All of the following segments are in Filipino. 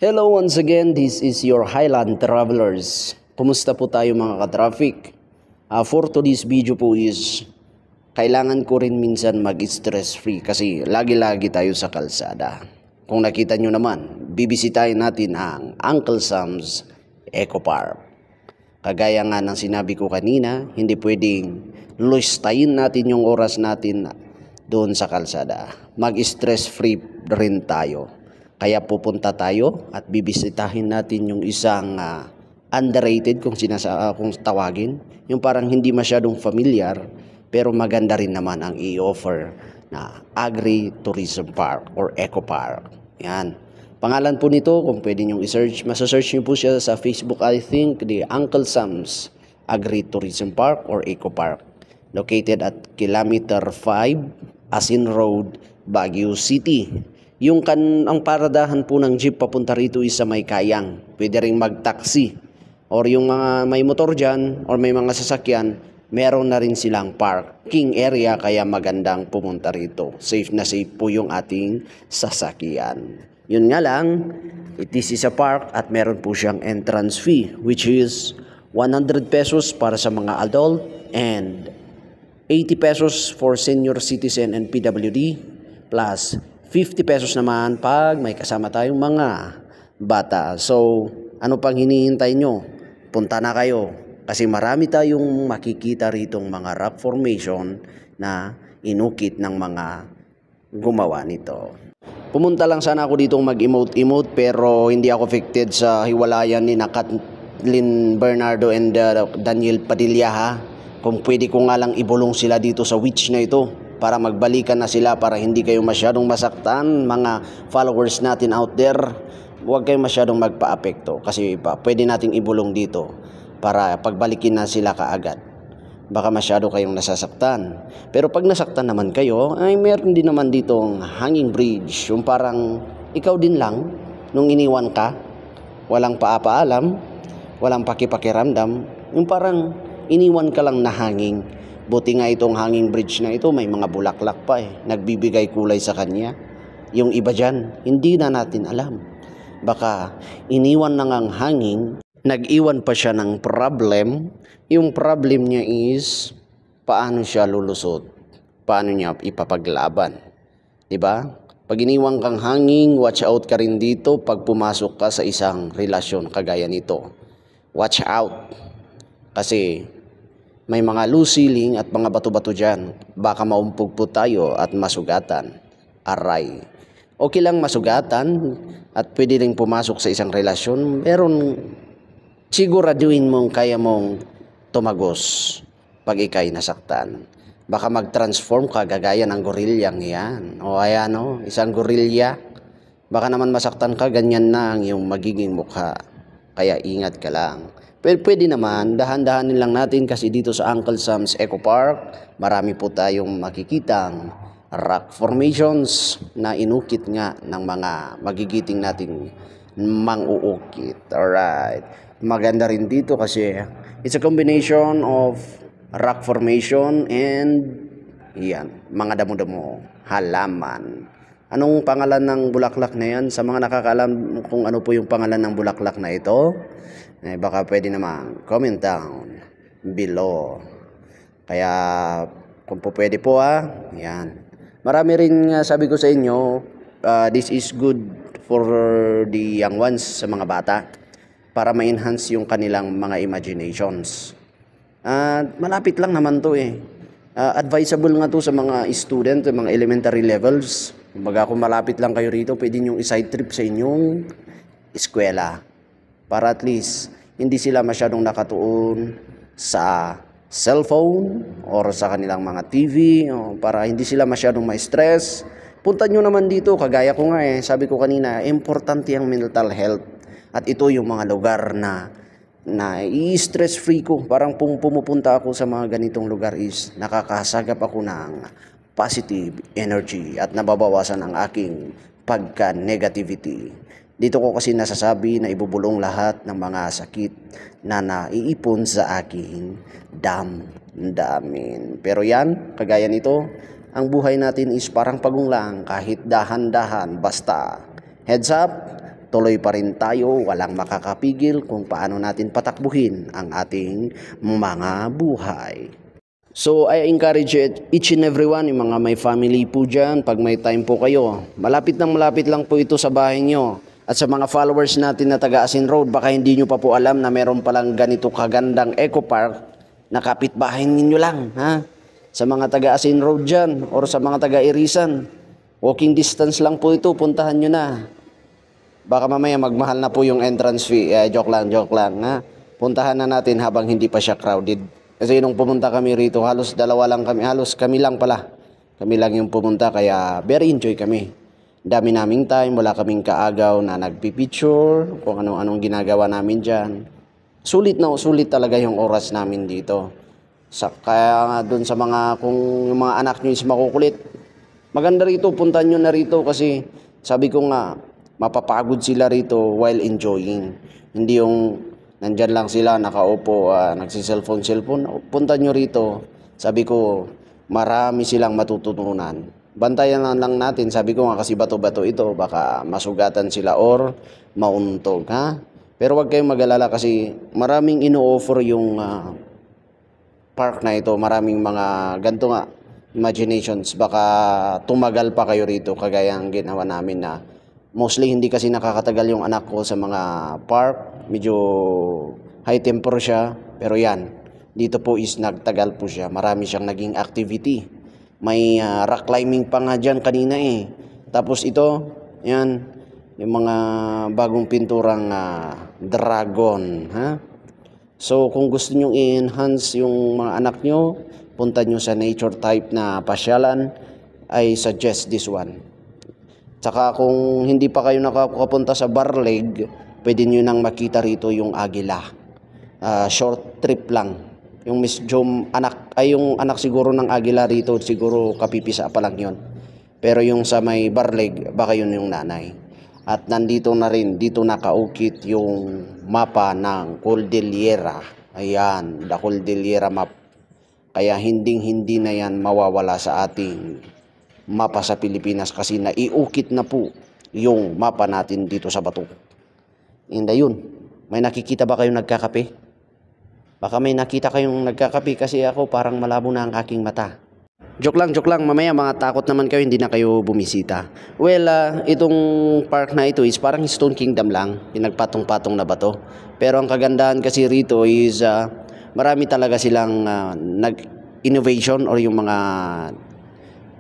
Hello once again, this is your Highland Travelers. Kumusta po tayo mga ka-traffic? For today's video po is, kailangan ko rin minsan mag-stress free kasi lagi-lagi tayo sa kalsada. Kung nakita nyo naman, bibisitahin natin ang Uncle Sam's Eco Park. Kagaya nga ng sinabi ko kanina, hindi pwedeng lustayin natin yung oras natin doon sa kalsada. Mag-stress free rin tayo. Kaya pupunta tayo at bibisitahin natin yung isang underrated kung tawagin. Yung parang hindi masyadong familiar pero maganda rin naman ang i-offer na Agri-Tourism Park or Eco Park. Yan. Pangalan po nito, kung pwede nyo i-search, masasearch nyo po siya sa Facebook, I think, the Uncle Sam's Agri-Tourism Park or Eco Park. Located at kilometer 5, Asin Road, Baguio City. Ang paradahan po ng jeep papunta rito is sa may Kayang. Pwede rin mag-taxi. Or yung mga may motor dyan or may mga sasakyan, meron na rin silang parking area kaya magandang pumunta rito. Safe na safe po yung ating sasakyan. Yun nga lang, this is a park at meron po siyang entrance fee which is 100 pesos para sa mga adult and 80 pesos for senior citizen and PWD plus 50 pesos naman pag may kasama tayong mga bata. So, ano pang hinihintay nyo? Punta na kayo. Kasi marami tayong makikita ritong mga rock formation na inukit ng mga gumawa nito. Pumunta lang sana ako ditong mag-emote-emote pero hindi ako affected sa hiwalayan ni Kathleen Bernardo and Daniel Padilla ha. Kung pwede ko nga lang ibulong sila dito sa witch na ito para magbalikan na sila para hindi kayo masyadong masaktan mga followers natin out there. Huwag kayo masyadong magpa-apekto kasi pwede nating ibulong dito para pagbalikin na sila kaagad. Baka masyado kayong nasasaktan. Pero pag nasaktan naman kayo, ay meron din naman ditong hanging bridge. Yung parang ikaw din lang nung iniwan ka, walang paapaalam, walang pakipakiramdam, yung parang iniwan ka lang na hanging. Buti nga itong hanging bridge na ito, may mga bulaklak pa nagbibigay kulay sa kanya. Yung iba dyan, hindi na natin alam. Baka iniwan na ngang hanging, nag-iwan pa siya ng problem. Yung problem niya is, paano siya lulusot? Paano niya ipapaglaban? Diba? Pag iniwan kang hanging, watch out ka rin dito pag pumasok ka sa isang relasyon kagaya nito. Watch out. Kasi may mga loose ceiling at mga bato-bato dyan. Baka maumpog po tayo at masugatan. Aray. Okay lang masugatan at pwede rin pumasok sa isang relasyon. Meron siguraduhin mong kaya mong tumagos pag ikay nasaktan. Baka mag-transform ka gagaya ng gorilyang yan. O ayan o, isang gorilya. Baka naman masaktan ka, ganyan na ang iyong magiging mukha. Kaya ingat ka lang. Pero pwede naman, dahan-dahanin lang natin kasi dito sa Uncle Sam's Eco Park, marami po tayong makikitang rock formations na inukit nga ng mga magigiting nating mang-uukit. Alright. Maganda rin dito kasi it's a combination of rock formation and yan, mga damo-damo, halaman. Anong pangalan ng bulaklak na yan? Sa mga nakakaalam kung ano po yung pangalan ng bulaklak na ito, baka pwede naman comment down below. Kaya kung po pwede po yan. Marami rin sabi ko sa inyo, this is good for the young ones, sa mga bata, para ma-enhance yung kanilang mga imaginations. Malapit lang naman to advisable nga to sa mga student, mga elementary levels. Kumbaga kung malapit lang kayo rito, pwede nyo i-side trip sa inyong eskwela. Para at least hindi sila masyadong nakatuon sa cellphone or sa kanilang mga TV, para hindi sila masyadong ma-stress. Punta nyo naman dito, kagaya ko nga sabi ko kanina, importante ang mental health. At ito yung mga lugar na i-stress free ko. Parang pumupunta ako sa mga ganitong lugar is nakakasagap ako ng positive energy at nababawasan ang aking pagka-negativity. Dito ko kasi nasasabi na ibubulong lahat ng mga sakit na naiipon sa aking damdamin. Pero yan, kagaya nito, ang buhay natin is parang pagong lang kahit dahan-dahan. Basta heads up, tuloy pa rin tayo, walang makakapigil kung paano natin patakbuhin ang ating mga buhay. So I encourage each and everyone, yung mga may family po dyan, pag may time po kayo, malapit lang po ito sa bahay nyo. At sa mga followers natin na taga Asin Road, baka hindi nyo pa po alam na meron palang ganito kagandang eco park na kapitbahay ninyo lang. Ha? Sa mga taga Asin Road dyan, or sa mga taga Irisan, walking distance lang po ito, puntahan nyo na. Baka mamaya magmahal na po yung entrance fee. Joke lang. Ha? Puntahan na natin habang hindi pa siya crowded. Kasi nung pumunta kami rito, halos kami lang pala. Kami lang yung pumunta, kaya very enjoy kami. Dami naming time, wala kaming kaagaw na nagpipicture, kung anong ginagawa namin dyan. Sulit talaga yung oras namin dito. Kaya nga dun sa kung yung mga anak nyo is makukulit, maganda rito, puntahan nyo na rito kasi sabi ko nga, mapapagod sila rito while enjoying. Hindi yung nandyan lang sila, nakaupo, nagsiselfone. Punta nyo rito. Sabi ko, marami silang matututunan. Bantayan lang natin. Sabi ko nga, kasi bato-bato ito, baka masugatan sila or mauntog. Ha? Pero wag kayong mag-alala kasi maraming ino-offer yung park na ito. Maraming mga ganito nga, imaginations. Baka tumagal pa kayo rito, kagaya ang ginawa namin na mostly hindi kasi nakakatagal yung anak ko sa mga park. Medyo high temper siya. Pero yan, dito po is nagtagal po siya. Marami siyang naging activity. May rock climbing pa nga dyan kanina eh. Tapos ito, yan, yung mga bagong pinturang dragon. Ha? So kung gusto nyo i-enhance yung mga anak nyo, punta nyo sa nature type na pasyalan, I suggest this one. Tsaka kung hindi pa kayo nakakapunta sa Barleg, pwede nyo nang makita rito yung Agila. Short trip lang. Yung anak siguro ng Agila rito, siguro kapipisa pa lang yun. Pero yung sa may Barleg, baka yun yung nanay. At nandito na rin, dito nakaukit yung mapa ng Cordillera. Ayan, the Cordillera map. Kaya hindi na yan mawawala sa ating mapa sa Pilipinas kasi naiukit na po yung mapa natin dito sa bato. Hindi yun. May nakikita ba kayong nagkakape? Baka may nakita kayong nagkakape kasi ako parang malabo na ang aking mata. Joke lang. Mamaya mga takot naman kayo, hindi na kayo bumisita. Well, itong park na ito is parang Stone Kingdom lang. Pinagpatong-patong na bato. Pero ang kagandahan kasi rito is marami talaga silang nag-innovation or yung mga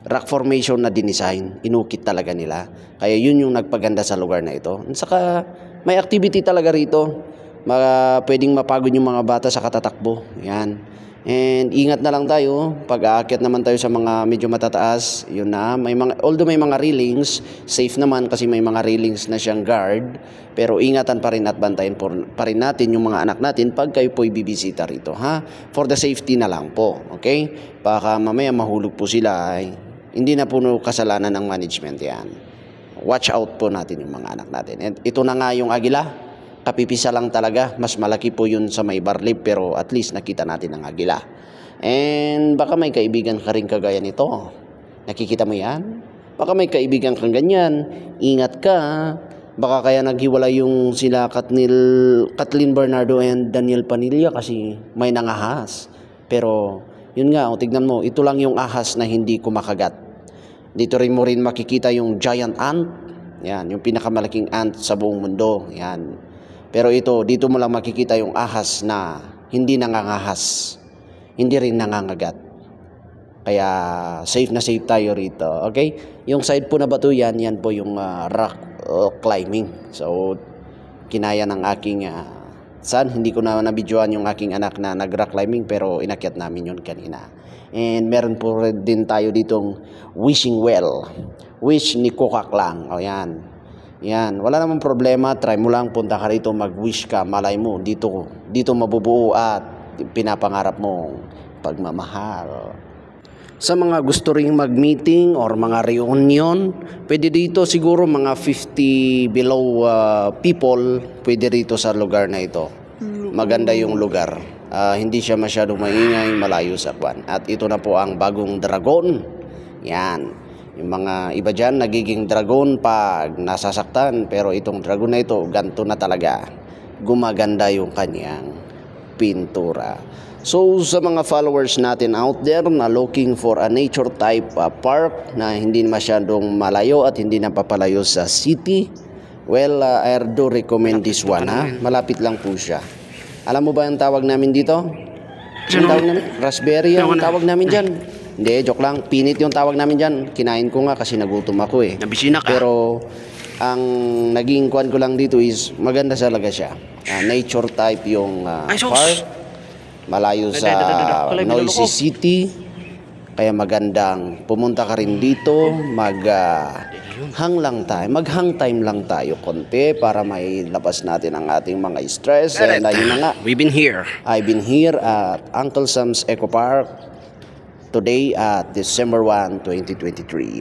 rock formation na dinesign. Inukit talaga nila. Kaya yun yung nagpaganda sa lugar na ito. At saka may activity talaga rito. Pwedeng mapagod yung mga bata sa katatakbo. Yan. And ingat na lang tayo. Pag aakyat naman tayo sa mga medyo matataas, yun na. Although may mga railings, safe naman kasi may mga railings na siyang guard. Pero ingatan pa rin at bantayan pa rin natin yung mga anak natin pag kayo po'y bibisita rito. Ha? For the safety na lang po. Okay? Baka mamaya mahulog po sila. Hindi na po kasalanan ng management yan. Watch out po natin yung mga anak natin. And ito na nga yung Agila. Kapipisa lang talaga. Mas malaki po yun sa may Barlib, pero at least nakita natin ang Agila. And baka may kaibigan ka rin kagaya nito. Nakikita mo yan? Baka may kaibigan kang ganyan. Ingat ka. Baka kaya naghiwalay yung sila Kathleen Bernardo and Daniel Panilla kasi may nangahas. Pero yun nga, tignan mo, ito lang yung ahas na hindi kumakagat. Dito rin mo rin makikita yung giant ant. Yan, yung pinakamalaking ant sa buong mundo. Yan. Pero dito mo lang makikita yung ahas na hindi nangangahas. Hindi rin nangangagat. Kaya safe na safe tayo rito. Okay? Yung side po na bato yan po yung rock climbing. So, kinaya ng aking hindi ko na nabidyoan yung aking anak na nag-rock climbing pero inakyat namin yun kanina. And meron po din tayo ditong wishing well. Wish ni Kokak lang. O yan. Yan. Wala namang problema. Try mo lang. Punta ka rito. Mag-wish ka. Malay mo. Dito mabubuo at pinapangarap mong pagmamahal. Sa mga gusto ring mag-meeting or mga reunion, pwede dito siguro mga 50 below people, pwede rito sa lugar na ito. Maganda yung lugar. Hindi siya masyadong maingay, malayo sa kwan. At ito na po ang bagong dragon. Yan. Yung mga iba dyan nagiging dragon pag nasasaktan, pero itong dragon na ito, ganto na talaga. Gumaganda yung kanyang pintura. So sa mga followers natin out there na looking for a nature type park na hindi masyadong malayo at hindi napapalayo sa city, well, I do recommend this one ha. Malapit lang po siya. Alam mo ba ang tawag namin dito? Ang tawag namin? Raspberry ang tawag namin dyan. Hindi, joke lang. Pinit yung tawag namin dyan. Kinain ko nga kasi nagutom ako eh. Nabisina ka. Pero ang naging kwan ko lang dito is maganda talaga siya. Nature type yung park. Malayo sa noisy city. Kaya magandang pumunta ka rin dito. Mag-hang time lang tayo konti para mailabas natin ang ating mga stress. And ayun na nga. We've been here. I've been here at Uncle Sam's Eco Park today at December 1, 2023.